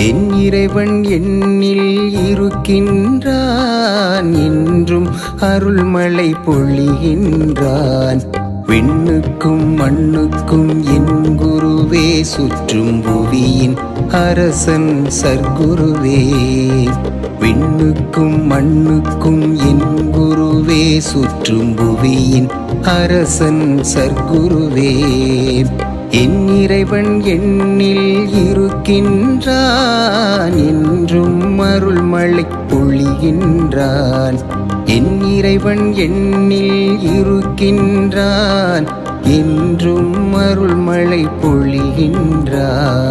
என் இறைவன் எண்ணில் இருக்கின்றான், என்றும் அருள்மழை பொழிகின்றான். விண்ணுக்கும் மண்ணுக்கும் என் குருவே, சுற்றும் புவியின் அரசன் சர்க்குருவே. விண்ணுக்கும் மண்ணுக்கும் என் குருவே, சுற்றும் புவியின் அரசன் சர்க்குருவே. என் இறைவன் எண்ணில் இருக்கின்றான், என்றும் அருள்மழை பொழிகின்றான். என் இறைவன் எண்ணில் இருக்கின்றான், என்றும் அருள்மழை பொழிகின்றான்.